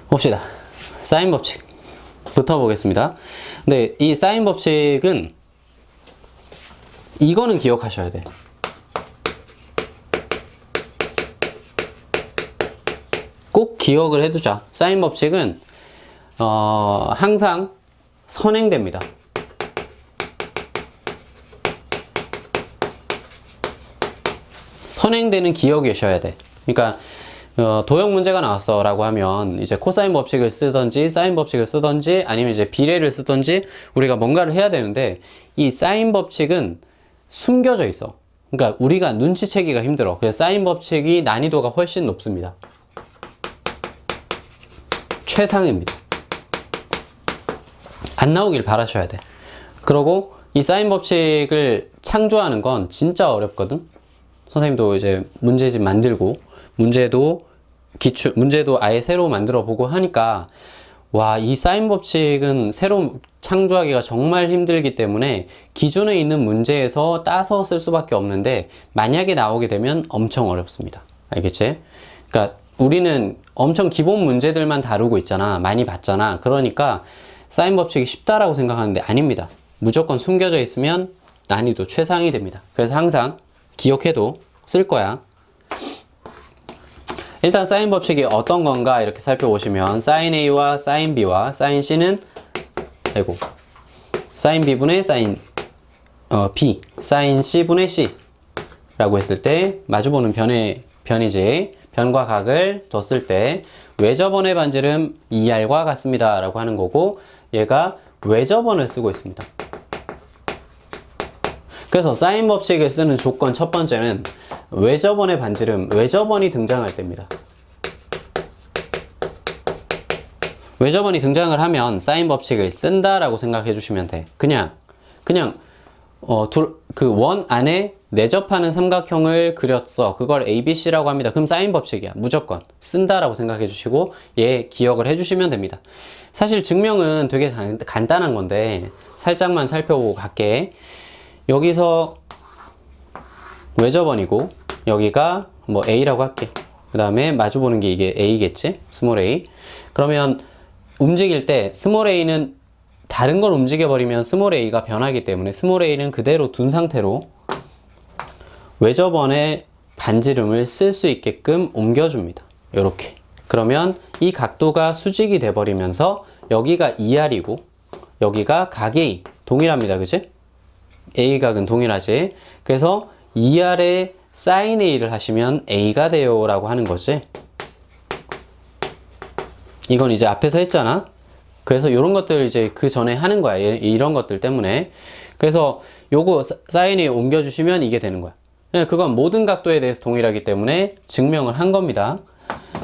봅시다. 사인 법칙부터 보겠습니다. 근데 이 사인 법칙은 이거는 기억하셔야 돼. 꼭 기억을 해두자. 사인 법칙은 항상 선행됩니다. 선행되는 기억이셔야 돼. 그러니까 도형 문제가 나왔어 라고 하면 이제 코사인 법칙을 쓰던지 사인 법칙을 쓰던지 아니면 이제 비례를 쓰던지 우리가 뭔가를 해야 되는데, 이 사인 법칙은 숨겨져 있어. 그러니까 우리가 눈치채기가 힘들어. 그래서 사인 법칙이 난이도가 훨씬 높습니다. 최상입니다. 안 나오길 바라셔야 돼. 그러고 이 사인 법칙을 창조하는 건 진짜 어렵거든. 선생님도 이제 문제집 만들고 문제도 아예 새로 만들어 보고 하니까, 와, 이 사인 법칙은 새로 창조하기가 정말 힘들기 때문에 기존에 있는 문제에서 따서 쓸 수밖에 없는데, 만약에 나오게 되면 엄청 어렵습니다. 알겠지? 그러니까 우리는 엄청 기본 문제들만 다루고 있잖아. 많이 봤잖아. 그러니까 사인 법칙이 쉽다라고 생각하는데 아닙니다. 무조건 숨겨져 있으면 난이도 최상이 됩니다. 그래서 항상 기억해도 쓸 거야. 일단 사인 법칙이 어떤 건가 이렇게 살펴보시면, 사인 A와 사인 B와 사인 C는 사인 B분의 사인 B, 사인 C분의 C 라고 했을 때 마주보는 변이지, 변과 각을 뒀을 때 외접원의 반지름 2R과 같습니다 라고 하는 거고, 얘가 외접원을 쓰고 있습니다. 그래서 사인 법칙을 쓰는 조건 첫 번째는 외접원의 반지름, 외접원이 등장할 때입니다. 외접원이 등장을 하면 사인 법칙을 쓴다 라고 생각해 주시면 돼. 그냥 그 원 안에 내접하는 삼각형을 그렸어. 그걸 ABC라고 합니다. 그럼 사인 법칙이야. 무조건 쓴다 라고 생각해 주시고 얘 기억을 해 주시면 됩니다. 사실 증명은 되게 간단한 건데 살짝만 살펴보고 갈게. 여기서 외접원이고 여기가 뭐 A라고 할게. 그 다음에 마주보는 게 이게 A겠지? 스몰 A. 그러면 움직일 때 스몰 A는 다른 걸 움직여버리면 스몰 A가 변하기 때문에 스몰 A는 그대로 둔 상태로 외접원의 반지름을 쓸 수 있게끔 옮겨줍니다. 요렇게. 그러면 이 각도가 수직이 돼버리면서 여기가 2R이고 여기가 각 A 동일합니다. 그치? A각은 동일하지. 그래서 2R에 sin A를 하시면 A가 돼요 라고 하는 거지. 이건 이제 앞에서 했잖아. 그래서 이런 것들을 이제 그 전에 하는 거야. 이런 것들 때문에. 그래서 요거 sin A 옮겨주시면 이게 되는 거야. 그건 모든 각도에 대해서 동일하기 때문에 증명을 한 겁니다.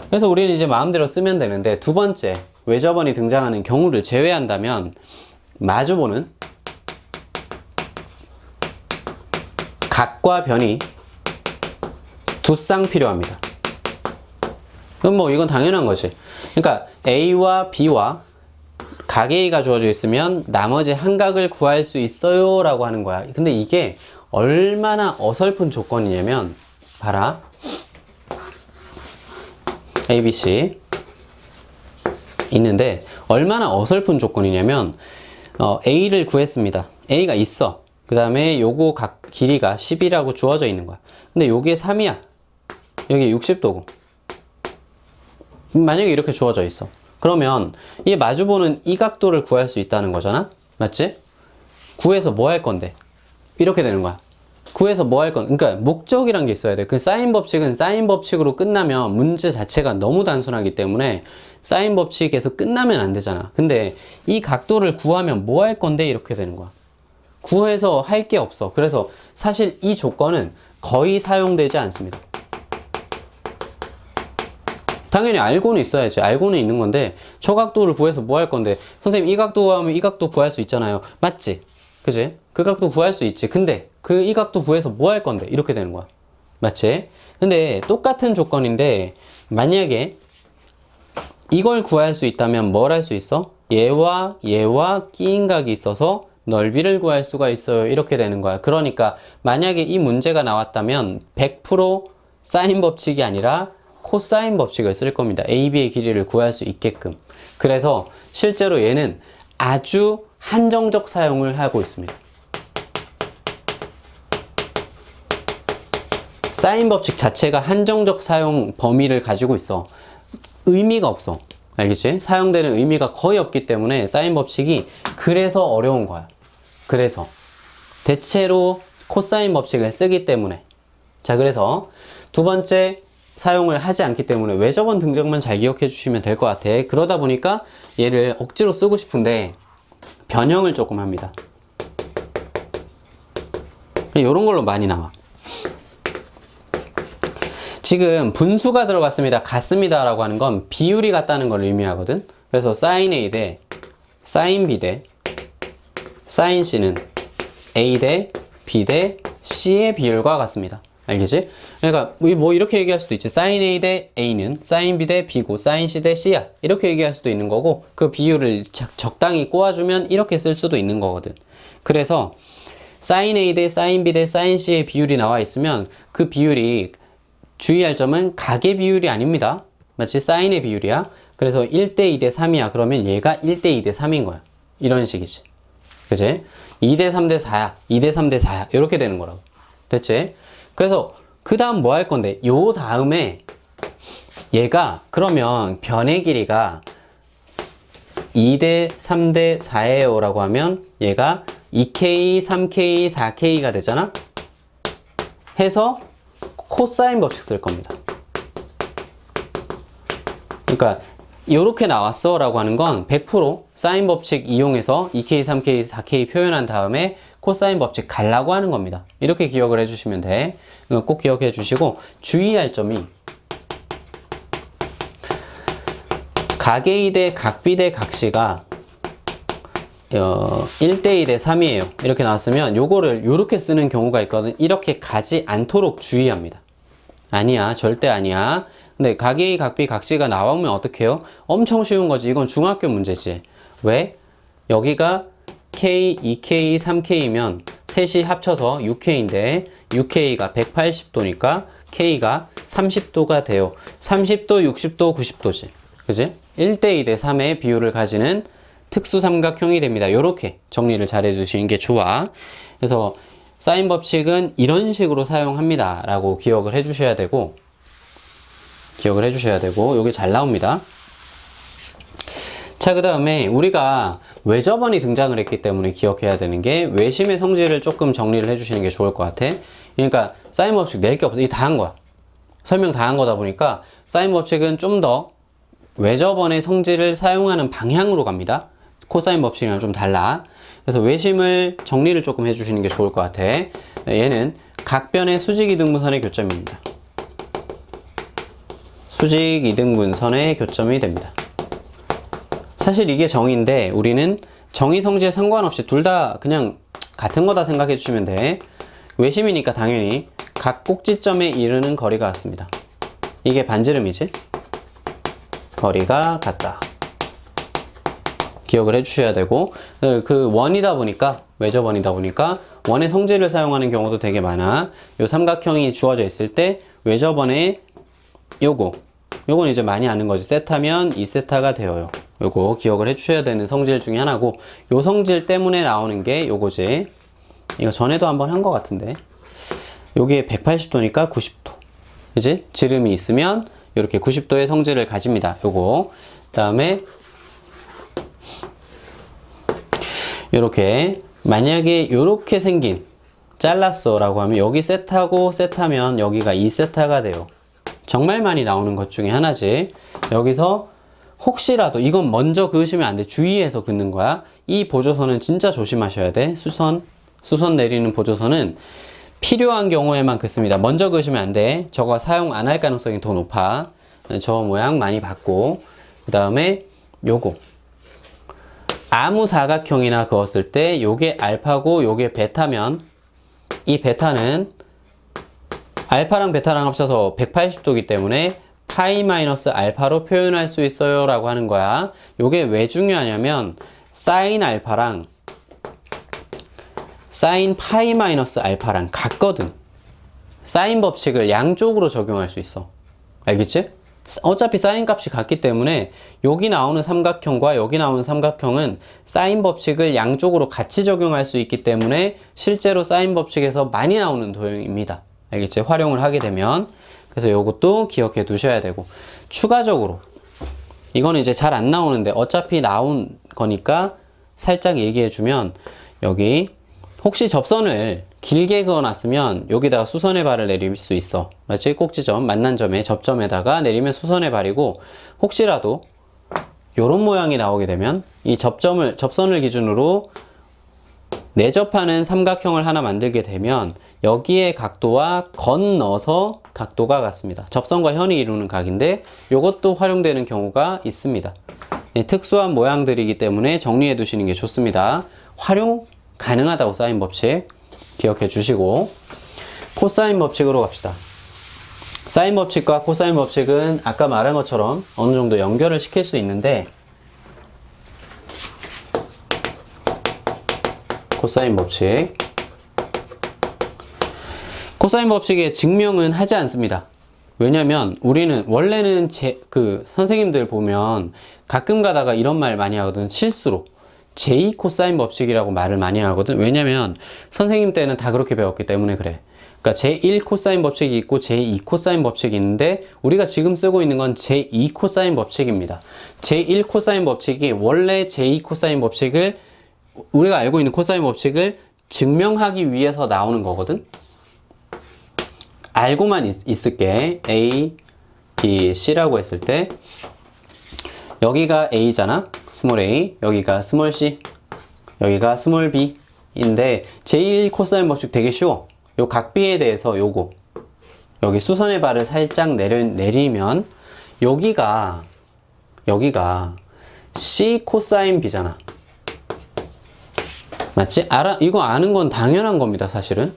그래서 우리는 이제 마음대로 쓰면 되는데, 두 번째 외접원이 등장하는 경우를 제외한다면 마주보는 각과 변이 두 쌍 필요합니다. 그럼 뭐 이건 당연한 거지. 그러니까 A와 B와 각 A가 주어져 있으면 나머지 한 각을 구할 수 있어요 라고 하는 거야. 근데 이게 얼마나 어설픈 조건이냐면, 봐라. ABC 있는데 얼마나 어설픈 조건이냐면, A를 구했습니다. A가 있어. 그 다음에 요거 각 길이가 10이라고 주어져 있는 거야. 근데 요게 3이야. 여기 60도고. 만약에 이렇게 주어져 있어. 그러면 이 마주보는 이 각도를 구할 수 있다는 거잖아? 맞지? 구해서 뭐 할 건데? 이렇게 되는 거야. 구해서 뭐 할 건데? 그러니까 목적이란 게 있어야 돼. 그 사인 법칙은 사인 법칙으로 끝나면 문제 자체가 너무 단순하기 때문에 사인 법칙에서 끝나면 안 되잖아. 근데 이 각도를 구하면 뭐 할 건데? 이렇게 되는 거야. 구해서 할 게 없어. 그래서 사실 이 조건은 거의 사용되지 않습니다. 당연히 알고는 있어야지. 알고는 있는 건데, 저 각도를 구해서 뭐 할 건데, 선생님 이 각도 구하면 이 각도 구할 수 있잖아요. 맞지? 그지? 그 각도 구할 수 있지. 근데 이 각도 구해서 뭐 할 건데? 이렇게 되는 거야. 맞지? 근데 똑같은 조건인데 만약에 이걸 구할 수 있다면 뭘 할 수 있어? 얘와 끼인 각이 있어서 넓이를 구할 수가 있어요. 이렇게 되는 거야. 그러니까 만약에 이 문제가 나왔다면 100% 사인 법칙이 아니라 코사인 법칙을 쓸 겁니다. AB의 길이를 구할 수 있게끔. 그래서 실제로 얘는 아주 한정적 사용을 하고 있습니다. 사인 법칙 자체가 한정적 사용 범위를 가지고 있어. 의미가 없어. 알겠지? 사용되는 의미가 거의 없기 때문에 사인 법칙이 그래서 어려운 거야. 그래서 대체로 코사인 법칙을 쓰기 때문에. 자, 그래서 두 번째 사용을 하지 않기 때문에 외접원 등장만 잘 기억해 주시면 될 것 같아. 그러다 보니까 얘를 억지로 쓰고 싶은데 변형을 조금 합니다. 이런 걸로 많이 나와. 지금 분수가 들어갔습니다. 같습니다 라고 하는 건 비율이 같다는 걸 의미하거든. 그래서 sin A 대 sin B 대 sin C는 A 대 B 대 C의 비율과 같습니다. 알겠지? 그러니까 뭐 이렇게 얘기할 수도 있지. sin A 대 A는 sin B 대 B고 sin C 대 C야. 이렇게 얘기할 수도 있는 거고, 그 비율을 적당히 꼬아주면 이렇게 쓸 수도 있는 거거든. 그래서 sin A 대 sin B 대 sin C의 비율이 나와 있으면 그 비율이, 주의할 점은 각의 비율이 아닙니다. 마치 사인의 비율이야. 그래서 1대 2대 3이야. 그러면 얘가 1대 2대 3인 거야. 이런 식이지. 그치? 2대 3대 4야. 2대 3대 4야. 이렇게 되는 거라고. 됐지? 그래서 그 다음 뭐 할 건데, 요 다음에 얘가 그러면 변의 길이가 2대 3대 4예요 라고 하면 얘가 2K, 3K, 4K가 되잖아? 해서 코사인 법칙 쓸 겁니다. 그러니까 이렇게 나왔어 라고 하는 건 100% 사인 법칙 이용해서 2K, 3K, 4K 표현한 다음에 코사인 법칙 갈라고 하는 겁니다. 이렇게 기억을 해주시면 돼. 이거 꼭 기억해 주시고, 주의할 점이 각 A 대 각 B 대 각 C가 1대 2대 3이에요. 이렇게 나왔으면 요거를 이렇게 쓰는 경우가 있거든. 이렇게 가지 않도록 주의합니다. 아니야, 절대 아니야. 근데 각 A, 각 B, 각 C가 나오면 어떻게 해요? 엄청 쉬운 거지. 이건 중학교 문제지. 왜? 여기가 K, 2K, 3K면 셋이 합쳐서 6K인데 6K가 180도니까 K가 30도가 돼요. 30도, 60도, 90도지. 그지? 1대 2대 3의 비율을 가지는 특수 삼각형이 됩니다. 이렇게 정리를 잘 해주시는 게 좋아. 그래서 사인 법칙은 이런 식으로 사용합니다 라고 기억을 해주셔야 되고, 요게 잘 나옵니다. 자, 그 다음에 우리가 외접원이 등장을 했기 때문에 기억해야 되는 게, 외심의 성질을 조금 정리를 해주시는 게 좋을 것 같아. 그러니까 사인 법칙 낼 게 없어. 이게 다 한 거야. 설명 다 한 거다 보니까 사인 법칙은 좀 더 외접원의 성질을 사용하는 방향으로 갑니다. 코사인 법칙이랑 좀 달라. 그래서 외심을 정리를 조금 해주시는 게 좋을 것 같아. 얘는 각변의 수직이등분선의 교점입니다. 수직이등분선의 교점이 됩니다. 사실 이게 정의인데 우리는 정의 성질에 상관없이 둘 다 그냥 같은 거다 생각해 주시면 돼. 외심이니까 당연히 각 꼭지점에 이르는 거리가 같습니다. 이게 반지름이지. 거리가 같다. 기억을 해주셔야 되고, 그 원이다 보니까, 외접원이다 보니까 원의 성질을 사용하는 경우도 되게 많아. 요 삼각형이 주어져 있을 때 외접원의 요건 이제 많이 아는 거지. 세타면 2세타가 되어요. 요거 기억을 해주셔야 되는 성질 중에 하나고, 요 성질 때문에 나오는 게 요거지. 이거 전에도 한번 한 것 같은데, 요게 180도니까 90도. 그지? 지름이 있으면 이렇게 90도의 성질을 가집니다. 요거. 다음에 요렇게, 만약에 요렇게 생긴, 잘랐어 라고 하면 여기 세타고 세타면 여기가 2세타가 돼요. 정말 많이 나오는 것 중에 하나지. 여기서 혹시라도, 이건 먼저 그으시면 안 돼. 주의해서 긋는 거야. 이 보조선은 진짜 조심하셔야 돼. 수선 내리는 보조선은 필요한 경우에만 긋습니다. 먼저 그으시면 안 돼. 저거 사용 안 할 가능성이 더 높아. 저 모양 많이 봤고, 그 다음에 요거 아무 사각형이나 그었을 때 요게 알파고 요게 베타면, 이 베타는 알파랑 베타랑 합쳐서 180도이기 때문에 파이 마이너스 알파로 표현할 수 있어요 라고 하는 거야. 요게 왜 중요하냐면 사인 알파랑 사인 파이 마이너스 알파랑 같거든. 사인 법칙을 양쪽으로 적용할 수 있어. 알겠지? 어차피 사인 값이 같기 때문에 여기 나오는 삼각형과 여기 나오는 삼각형은 사인 법칙을 양쪽으로 같이 적용할 수 있기 때문에 실제로 사인 법칙에서 많이 나오는 도형입니다. 알겠지? 활용을 하게 되면. 그래서 요것도 기억해 두셔야 되고, 추가적으로 이거는 이제 잘 안 나오는데 어차피 나온 거니까 살짝 얘기해 주면, 여기 혹시 접선을 길게 그어놨으면 여기다가 수선의 발을 내릴 수 있어. 맞지? 꼭지점, 만난 점에 접점에다가 내리면 수선의 발이고, 혹시라도 요런 모양이 나오게 되면 이 접선을 기준으로 내접하는 삼각형을 하나 만들게 되면 여기에 각도와 건너서 각도가 같습니다. 접선과 현이 이루는 각인데 요것도 활용되는 경우가 있습니다. 특수한 모양들이기 때문에 정리해 두시는 게 좋습니다. 활용 가능하다고 사인 법칙 기억해 주시고, 코사인 법칙으로 갑시다. 사인 법칙과 코사인 법칙은 아까 말한 것처럼 어느 정도 연결을 시킬 수 있는데, 코사인 법칙, 코사인 법칙의 증명은 하지 않습니다. 왜냐면 우리는 원래는 선생님들 보면 가끔 가다가 이런 말 많이 하거든. 실수로 제2 코사인 법칙이라고 말을 많이 하거든. 왜냐면 선생님 때는 다 그렇게 배웠기 때문에 그래. 그러니까 제1 코사인 법칙이 있고 제2 코사인 법칙이 있는데, 우리가 지금 쓰고 있는 건 제2 코사인 법칙입니다. 제1 코사인 법칙이 원래 제2 코사인 법칙을, 우리가 알고 있는 코사인 법칙을 증명하기 위해서 나오는 거거든. 알고만 있을게. A, B, C라고 했을 때 여기가 A잖아, 스몰 a, 여기가 스몰 c, 여기가 스몰 b인데 제1 코사인 법칙 되게 쉬워. 요 각 B에 대해서 요거 여기 수선의 발을 살짝 내리면 여기가 C 코사인 B잖아. 맞지? 이거 아는 건 당연한 겁니다, 사실은.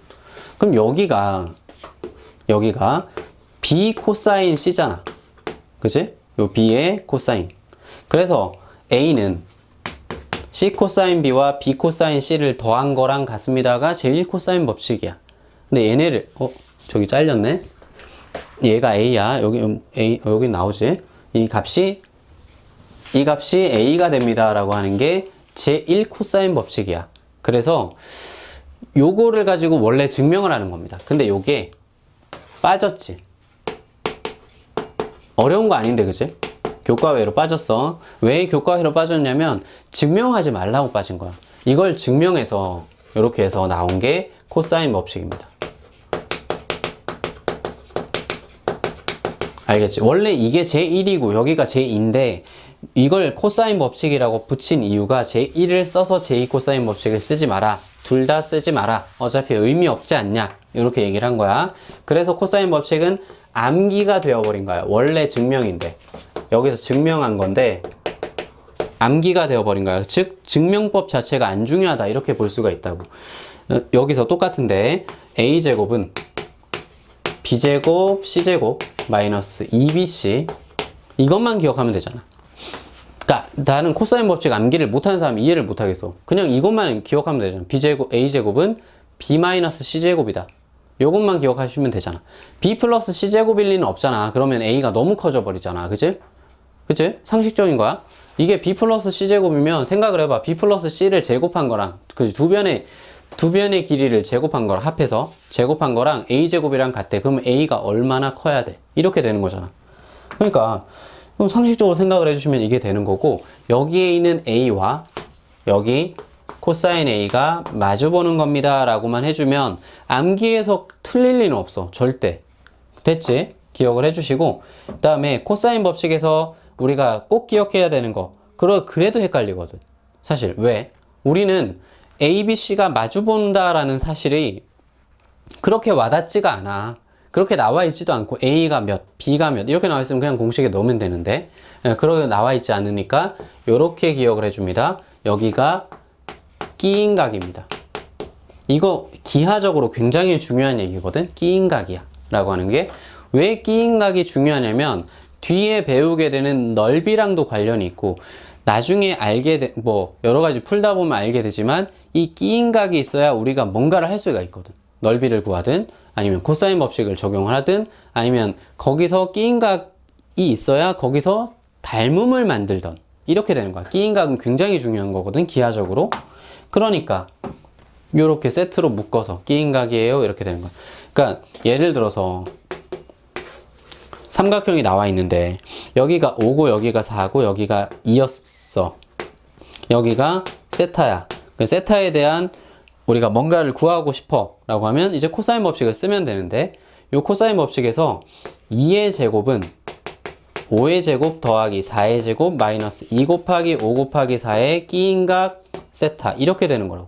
그럼 여기가 B 코사인 C잖아. 그치? 요 B의 코사인. 그래서 A는 C 코사인 B와 B 코사인 C를 더한 거랑 같습니다가 제1 코사인 법칙이야. 근데 얘네를, 저기 잘렸네? 얘가 A야. 여기 나오지? 이 값이 A가 됩니다. 라고 하는 게 제1 코사인 법칙이야. 그래서 요거를 가지고 원래 증명을 하는 겁니다. 근데 요게 빠졌지. 어려운 거 아닌데, 그치? 교과외로 빠졌어. 왜 교과외로 빠졌냐면 증명하지 말라고 빠진 거야. 이걸 증명해서 이렇게 해서 나온 게 코사인 법칙입니다. 알겠지? 원래 이게 제1이고 여기가 제2인데 이걸 코사인 법칙이라고 붙인 이유가 제1을 써서 제2 코사인 법칙을 쓰지 마라. 둘 다 쓰지 마라. 어차피 의미 없지 않냐. 이렇게 얘기를 한 거야. 그래서 코사인 법칙은 암기가 되어버린 거야. 원래 증명인데. 여기서 증명한 건데 암기가 되어버린 거야. 즉 증명법 자체가 안 중요하다, 이렇게 볼 수가 있다고. 여기서 똑같은데 a제곱은 b제곱 c제곱 마이너스 2bc, 이것만 기억하면 되잖아. 그러니까 나는 코사인 법칙 암기를 못하는 사람이 이해를 못하겠어. 그냥 이것만 기억하면 되잖아. b제곱 a제곱은 b 마이너스 c제곱이다. 요것만 기억하시면 되잖아. b 플러스 c제곱일 리는 없잖아. 그러면 a가 너무 커져 버리잖아. 그치? 그치? 상식적인 거야. 이게 b 플러스 c제곱이면 생각을 해봐. b 플러스 c를 제곱한 거랑, 그치? 두 변의 길이를 제곱한 거랑, 합해서 제곱한 거랑 a제곱이랑 같대. 그럼 a가 얼마나 커야 돼? 이렇게 되는 거잖아. 그러니까 상식적으로 생각을 해주시면 이게 되는 거고, 여기에 있는 a와 여기 코사인 a가 마주보는 겁니다 라고만 해주면 암기에서 틀릴 리는 없어. 절대. 됐지? 기억을 해주시고, 그 다음에 코사인 법칙에서 우리가 꼭 기억해야 되는 거, 그래도 헷갈리거든. 사실 왜? 우리는 A, B, C가 마주본다 라는 사실이 그렇게 와닿지가 않아. 그렇게 나와 있지도 않고 A가 몇, B가 몇 이렇게 나와 있으면 그냥 공식에 넣으면 되는데, 그렇게 나와 있지 않으니까 이렇게 기억을 해줍니다. 여기가 끼인 각입니다. 이거 기하적으로 굉장히 중요한 얘기거든. 끼인 각이야 라고 하는 게. 왜 끼인 각이 중요하냐면 뒤에 배우게 되는 넓이랑도 관련이 있고, 나중에 여러 가지 풀다 보면 알게 되지만 이 끼인 각이 있어야 우리가 뭔가를 할 수가 있거든. 넓이를 구하든 아니면 코사인 법칙을 적용을 하든 아니면 거기서 끼인각이 있어야 거기서 닮음을 만들던 이렇게 되는 거야. 끼인각은 굉장히 중요한 거거든, 기하적으로. 그러니까 이렇게 세트로 묶어서 끼인각이에요 이렇게 되는 거야. 그러니까 예를 들어서 삼각형이 나와 있는데 여기가 5고 여기가 4고 여기가 2였어. 여기가 세타야. 세타에 대한 우리가 뭔가를 구하고 싶어 라고 하면 이제 코사인 법칙을 쓰면 되는데, 이 코사인 법칙에서 2의 제곱은 5의 제곱 더하기 4의 제곱 마이너스 2 곱하기 5 곱하기 4의 끼인각 세타 이렇게 되는 거라고.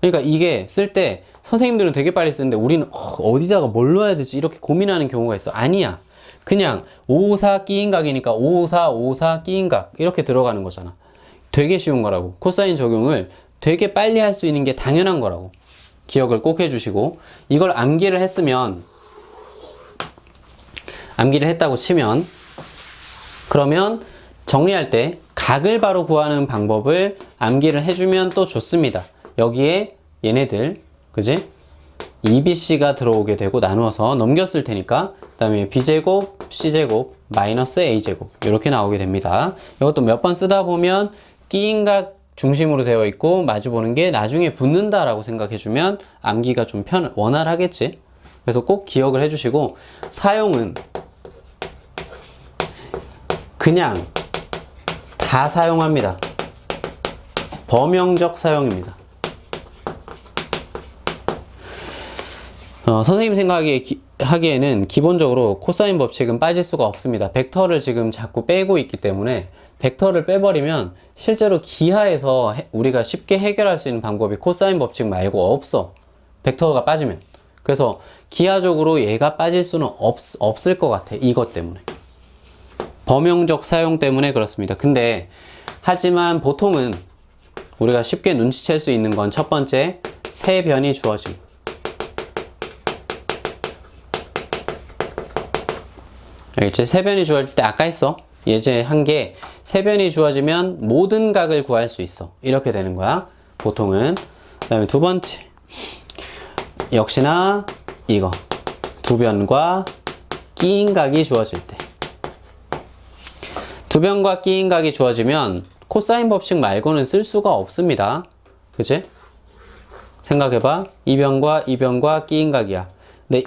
그러니까 이게 쓸 때 선생님들은 되게 빨리 쓰는데 우리는 어디다가 뭘 넣어야 되지 이렇게 고민하는 경우가 있어. 아니야. 그냥 554 끼인각이니까 554 554 끼인각 이렇게 들어가는 거잖아. 되게 쉬운 거라고. 코사인 적용을 되게 빨리 할 수 있는 게 당연한 거라고. 기억을 꼭 해주시고, 이걸 암기를 했으면, 암기를 했다고 치면, 그러면 정리할 때 각을 바로 구하는 방법을 암기를 해주면 또 좋습니다. 여기에 얘네들, 그지? EBC가 들어오게 되고 나누어서 넘겼을 테니까, 그 다음에 B제곱, C제곱, 마이너스 A제곱 이렇게 나오게 됩니다. 이것도 몇 번 쓰다 보면 끼인각 중심으로 되어 있고 마주보는 게 나중에 붙는다라고 생각해주면 암기가 좀 원활하겠지. 그래서 꼭 기억을 해주시고, 사용은 그냥 다 사용합니다. 범용적 사용입니다. 선생님 생각하기에는 기본적으로 코사인 법칙은 빠질 수가 없습니다. 벡터를 지금 자꾸 빼고 있기 때문에 벡터를 빼버리면 실제로 기하에서 우리가 쉽게 해결할 수 있는 방법이 코사인 법칙 말고 없어. 벡터가 빠지면. 그래서 기하적으로 얘가 빠질 수는 없을 것 같아. 이것 때문에. 범용적 사용 때문에 그렇습니다. 근데 하지만 보통은 우리가 쉽게 눈치챌 수 있는 건 첫 번째, 세 변이 주어짐. 알겠지? 세 변이 주어질 때 아까 했어. 예제 한 게 세 변이 주어지면 모든 각을 구할 수 있어. 이렇게 되는 거야. 보통은. 그 다음에 두 번째. 역시나 이거. 두 변과 끼인각이 주어질 때. 두 변과 끼인각이 주어지면 코사인 법칙 말고는 쓸 수가 없습니다. 그치? 생각해봐. 이 변과 끼인각이야. 근데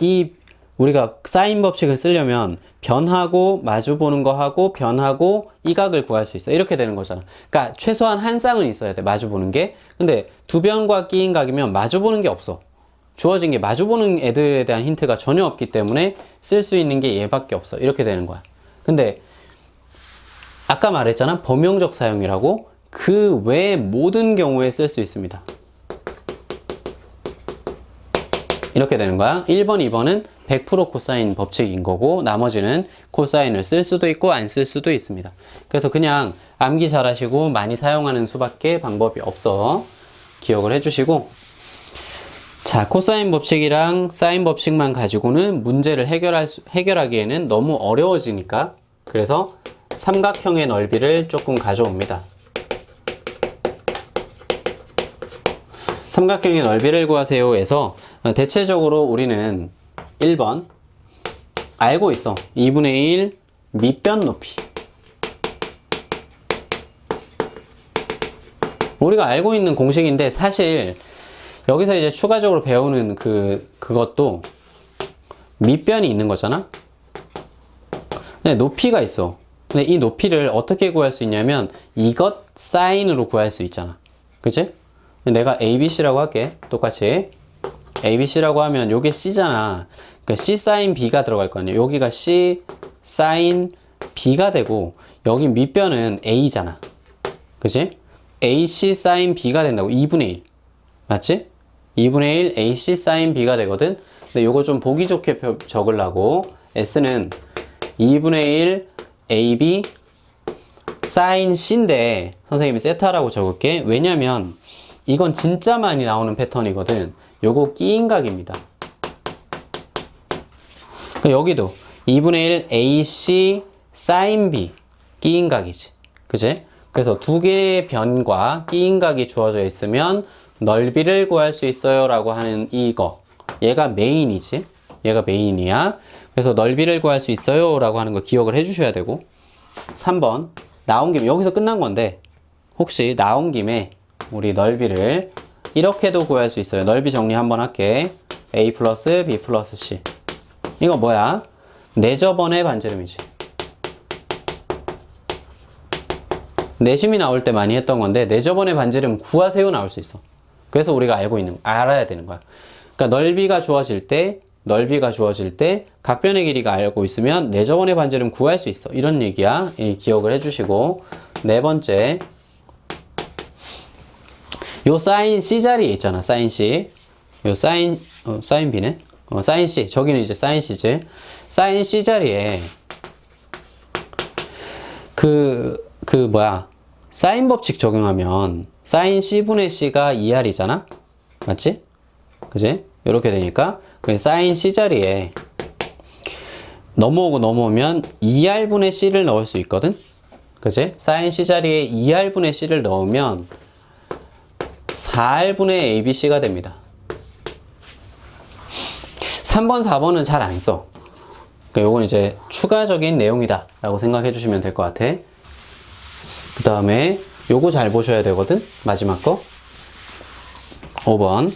우리가 사인 법칙을 쓰려면 변하고 마주보는 거 하고 변하고 이 각을 구할 수 있어. 이렇게 되는 거잖아. 그러니까 최소한 한 쌍은 있어야 돼. 마주보는 게. 근데 두 변과 끼인 각이면 마주보는 게 없어. 주어진 게 마주보는 애들에 대한 힌트가 전혀 없기 때문에 쓸 수 있는 게 얘밖에 없어. 이렇게 되는 거야. 근데 아까 말했잖아. 범용적 사용이라고. 그 외 모든 경우에 쓸 수 있습니다. 이렇게 되는 거야. 1번, 2번은 100% 코사인 법칙인 거고 나머지는 코사인을 쓸 수도 있고 안 쓸 수도 있습니다. 그래서 그냥 암기 잘 하시고 많이 사용하는 수밖에 방법이 없어. 기억을 해주시고, 자, 코사인 법칙이랑 사인 법칙만 가지고는 문제를 해결하기에는 너무 어려워지니까, 그래서 삼각형의 넓이를 조금 가져옵니다. 삼각형의 넓이를 구하세요에서 대체적으로 우리는 1번 알고 있어. 2분의 1 밑변 높이. 우리가 알고 있는 공식인데 사실 여기서 이제 추가적으로 배우는 그것도 밑변이 있는 거잖아. 근데 높이가 있어. 근데 이 높이를 어떻게 구할 수 있냐면 이것 사인으로 구할 수 있잖아. 그치? 내가 ABC라고 할게. 똑같이 ABC라고 하면 요게 C잖아. 그러니까 C 사인 B가 들어갈 거 아니야. 여기가 C 사인 B가 되고 여기 밑변은 A잖아. 그치? AC 사인 B가 된다고. 2분의 1 맞지? 2분의 1 AC 사인 B가 되거든. 근데 요거 좀 보기 좋게 적으려고 S는 2분의 1 AB 사인 C인데 선생님이 세타라고 적을게. 왜냐면 이건 진짜 많이 나오는 패턴이거든. 요거 끼인각입니다. 여기도 2분의 1 AC 사인 B 끼인각이지. 그치? 그래서 두 개의 변과 끼인각이 주어져 있으면 넓이를 구할 수 있어요 라고 하는 이거. 얘가 메인이지. 얘가 메인이야. 그래서 넓이를 구할 수 있어요 라고 하는 거 기억을 해주셔야 되고, 3번 나온 김에, 여기서 끝난 건데 혹시 나온 김에 우리 넓이를 이렇게도 구할 수 있어요. 넓이 정리 한번 할게. a 플러스 b 플러스 c. 이거 뭐야? 내저번의 반지름이지. 내심이 나올 때 많이 했던 건데, 내저번의 반지름 구하세요 나올 수 있어. 그래서 우리가 알아야 되는 거야. 그러니까 넓이가 주어질 때 각변의 길이가 알고 있으면 내저번의 반지름 구할 수 있어. 이런 얘기야. 기억을 해주시고, 네 번째, 요 사인 C 자리에 있잖아. 사인 C. 요 사인 B네. 사인 C. 저기는 이제 사인 C지. 사인 C 자리에 사인 법칙 적용하면 사인 C분의 C가 2R이잖아? 맞지? 그지? 이렇게 되니까 사인 C 자리에 넘어오면 2R분의 C를 넣을 수 있거든? 그지? 사인 C 자리에 2R분의 C를 넣으면 4R분의 ABC가 됩니다. 3번, 4번은 잘 안 써. 그러니까 요건 이제 추가적인 내용이다 라고 생각해 주시면 될 것 같아. 그 다음에 요거 잘 보셔야 되거든. 마지막 거 5번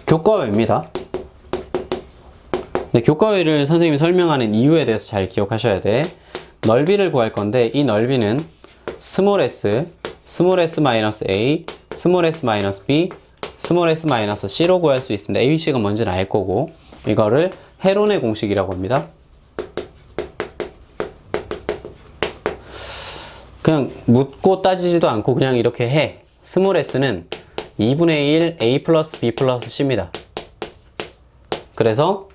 교과외입니다. 근데 교과외를 선생님이 설명하는 이유에 대해서 잘 기억하셔야 돼. 넓이를 구할 건데 이 넓이는 스몰 s, 스몰 s 마이너스 a, 스몰 s 마이너스 b, 스몰 s 마이너스 c로 구할 수 있습니다. ABC가 뭔지는 알 거고, 이거를 헤론의 공식이라고 합니다. 그냥 묻고 따지지도 않고 그냥 이렇게 해. 스몰 s는 2분의 1 a 플러스 b 플러스 c입니다. 그래서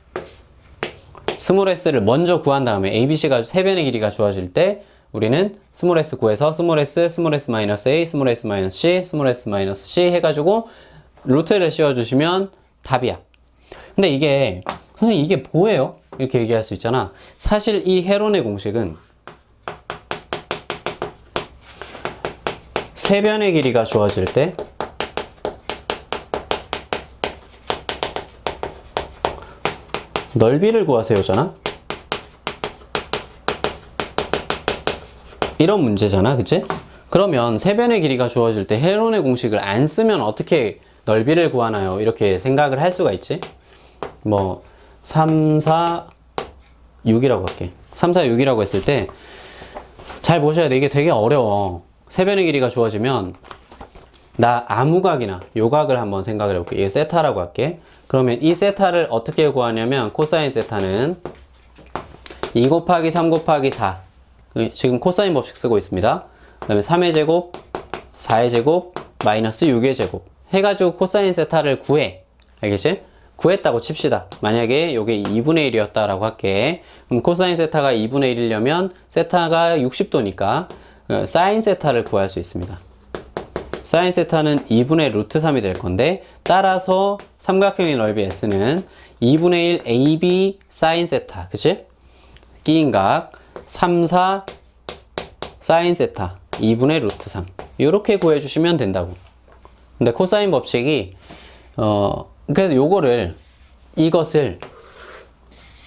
스몰 s를 먼저 구한 다음에 ABC가 세 변의 길이가 주어질 때 우리는 스몰 s 구해서 스몰 s 마이너스 a, 스몰 s 마이너스 c, 스몰 s 마이너스 c 해가지고 루트를 씌워주시면 답이야. 근데 이게 선생님 이게 뭐예요? 이렇게 얘기할 수 있잖아. 사실 이 헤론의 공식은 세 변의 길이가 주어질 때 넓이를 구하세요잖아. 이런 문제잖아, 그치? 그러면 세 변의 길이가 주어질 때 헤론의 공식을 안 쓰면 어떻게 넓이를 구하나요? 이렇게 생각을 할 수가 있지. 뭐 3, 4, 6이라고 할게. 3, 4, 6이라고 했을 때 잘 보셔야 돼. 이게 되게 어려워. 세 변의 길이가 주어지면 나 아무 각이나 요 각을 한번 생각을 해볼게. 이게 세타라고 할게. 그러면 이 세타를 어떻게 구하냐면 코사인 세타는 2 곱하기 3 곱하기 4, 지금 코사인 법칙 쓰고 있습니다. 그 다음에 3의 제곱, 4의 제곱, 마이너스 6의 제곱 해가지고 코사인 세타를 구해. 알겠지? 구했다고 칩시다. 만약에 요게 2분의 1이었다라고 할게. 그럼 코사인 세타가 2분의 1이려면 세타가 60도니까 사인 세타를 구할 수 있습니다. 사인 세타는 2분의 루트 3이 될 건데, 따라서 삼각형의 넓이 S는 2분의 1 AB 사인 세타, 그치? 끼인 각 3, 4 사인 세타 2분의 루트 3 이렇게 구해주시면 된다고. 근데 코사인 법칙이 그래서 이것을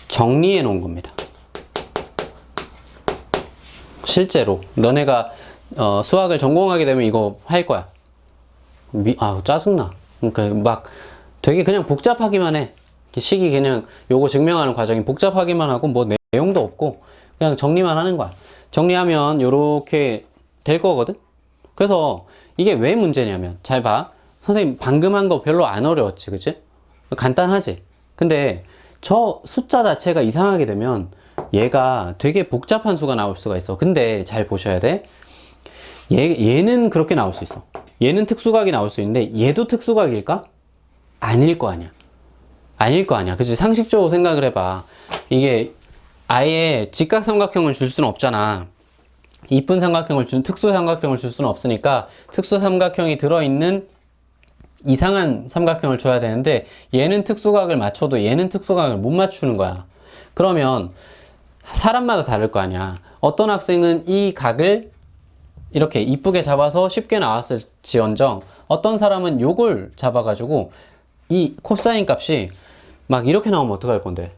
정리해 놓은 겁니다. 실제로 너네가 수학을 전공하게 되면 이거 할 거야. 짜증나. 그러니까 막 되게 그냥 복잡하기만 해. 식이 그냥 요거 증명하는 과정이 복잡하기만 하고 뭐 내용도 없고 그냥 정리만 하는 거야. 정리하면 요렇게 될 거거든. 그래서 이게 왜 문제냐면, 잘 봐. 선생님 방금 한 거 별로 안 어려웠지, 그치? 간단하지? 근데 저 숫자 자체가 이상하게 되면 얘가 되게 복잡한 수가 나올 수가 있어. 근데 잘 보셔야 돼. 얘는 그렇게 나올 수 있어. 얘는 특수각이 나올 수 있는데 얘도 특수각일까? 아닐 거 아니야. 아닐 거 아니야. 그치? 상식적으로 생각을 해봐. 이게 아예 직각삼각형을 줄 수는 없잖아. 이쁜 삼각형을 특수 삼각형을 줄 수는 없으니까 특수 삼각형이 들어있는 이상한 삼각형을 줘야 되는데, 얘는 특수각을 맞춰도 얘는 특수각을 못 맞추는 거야. 그러면 사람마다 다를 거 아니야. 어떤 학생은 이 각을 이렇게 이쁘게 잡아서 쉽게 나왔을지언정, 어떤 사람은 요걸 잡아가지고 이 코사인 값이 막 이렇게 나오면 어떡할 건데?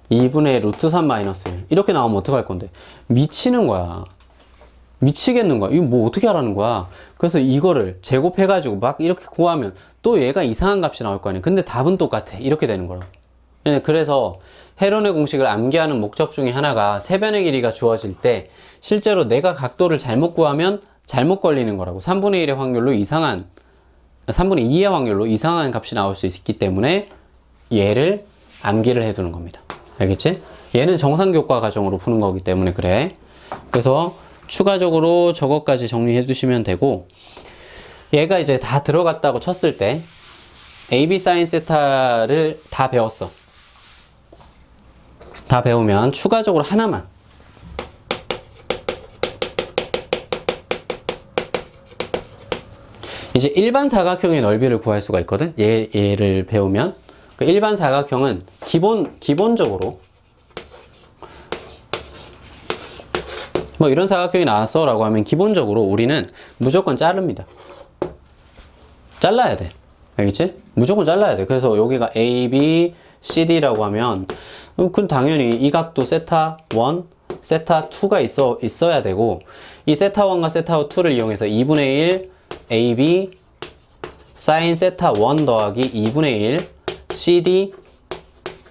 2분의 루트 3 마이너스 1 이렇게 나오면 어떡할 건데? 미치는 거야. 미치겠는 거야. 이거 뭐 어떻게 하라는 거야? 그래서 이거를 제곱해가지고 막 이렇게 구하면 또 얘가 이상한 값이 나올 거 아니야. 근데 답은 똑같아. 이렇게 되는 거라. 그래서 헤론의 공식을 암기하는 목적 중에 하나가 세변의 길이가 주어질 때 실제로 내가 각도를 잘못 구하면 잘못 걸리는 거라고. 3분의 1의 확률로 3분의 2의 확률로 이상한 값이 나올 수 있기 때문에 얘를 암기를 해두는 겁니다. 알겠지? 얘는 정상교과 과정으로 푸는 거기 때문에 그래. 그래서 추가적으로 저것까지 정리해 두시면 되고, 얘가 이제 다 들어갔다고 쳤을 때 AB sin 세타를 다 배웠어. 다 배우면 추가적으로 하나만, 이제 일반 사각형의 넓이를 구할 수가 있거든. 얘를 배우면 그 일반 사각형은 기본적으로 뭐 이런 사각형이 나왔어 라고 하면 기본적으로 우리는 무조건 자릅니다. 잘라야 돼. 알겠지? 무조건 잘라야 돼. 그래서 여기가 A, B, C, D라고 하면 그럼 당연히 이 각도 세타 1, 세타 2가 있어야 되고, 이 세타 1과 세타 2를 이용해서 2분의 1 AB sin 세타 1 더하기 2분의 1 CD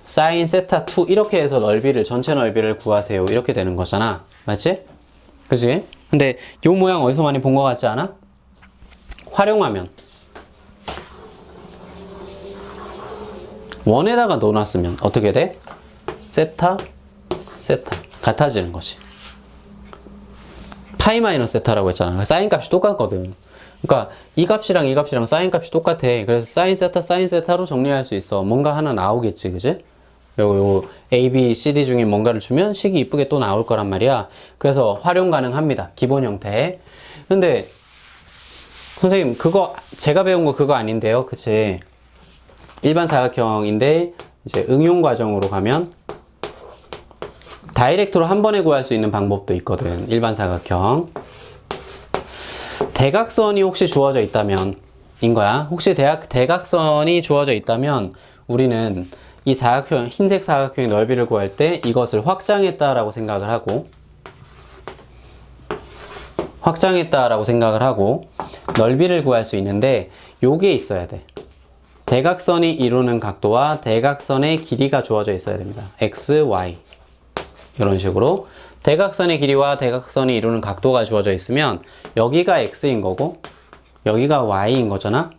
sin 세타 2 이렇게 해서 전체 넓이를 구하세요. 이렇게 되는 거잖아. 맞지? 그치? 근데 요 모양 어디서 많이 본 것 같지 않아? 활용하면 원에다가 넣어놨으면 어떻게 돼? 세타 같아지는 거지. 파이 마이너스 세타라고 했잖아. 사인 값이 똑같거든. 그러니까 이 값이랑 사인 값이 똑같아. 그래서 사인 세타로 정리할 수 있어. 뭔가 하나 나오겠지, 그지? 요 A, B, C, D 중에 뭔가를 주면 식이 이쁘게 또 나올 거란 말이야. 그래서 활용 가능합니다. 기본 형태. 근데 선생님 그거 제가 배운 거 그거 아닌데요, 그치? 일반 사각형인데 이제 응용 과정으로 가면 다이렉트로 한 번에 구할 수 있는 방법도 있거든. 일반 사각형. 대각선이 혹시 주어져 있다면 인 거야. 혹시 대각선이 주어져 있다면 우리는 이 사각형, 흰색 사각형의 넓이를 구할 때 이것을 확장했다라고 생각을 하고 넓이를 구할 수 있는데 요게 있어야 돼. 대각선이 이루는 각도와 대각선의 길이가 주어져 있어야 됩니다. x, y 이런 식으로 대각선의 길이와 대각선이 이루는 각도가 주어져 있으면 여기가 x인 거고 여기가 y인 거잖아.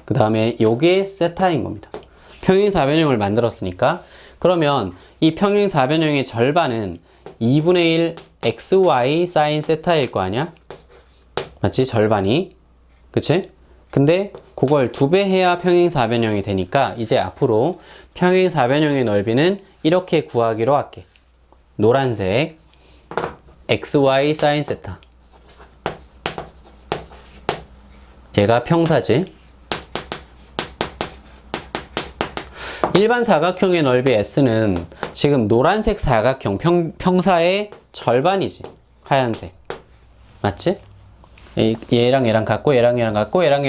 그 다음에 요게 세타인 겁니다. 평행사변형을 만들었으니까. 그러면 이 평행사변형의 절반은 2분의 1 xy sin 세타일 거 아니야? 맞지? 절반이. 그치? 근데 그걸 2배 해야 평행사변형이 되니까 이제 앞으로 평행사변형의 넓이는 이렇게 구하기로 할게. 노란색 xy sin 세타, 얘가 평사지. 일반 사각형의 넓이 S는 지금 노란색 사각형 평사의 절반이지. 하얀색. 맞지? 얘랑 같고 얘랑 같고 얘랑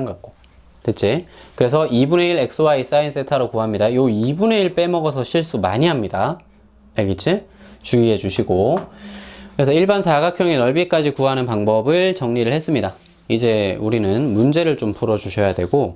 같고 됐지? 그래서 2분의 1 xy sin 세타로 구합니다. 요 2분의 1 빼먹어서 실수 많이 합니다. 알겠지? 주의해 주시고. 그래서 일반 사각형의 넓이까지 구하는 방법을 정리를 했습니다. 이제 우리는 문제를 좀 풀어 주셔야 되고,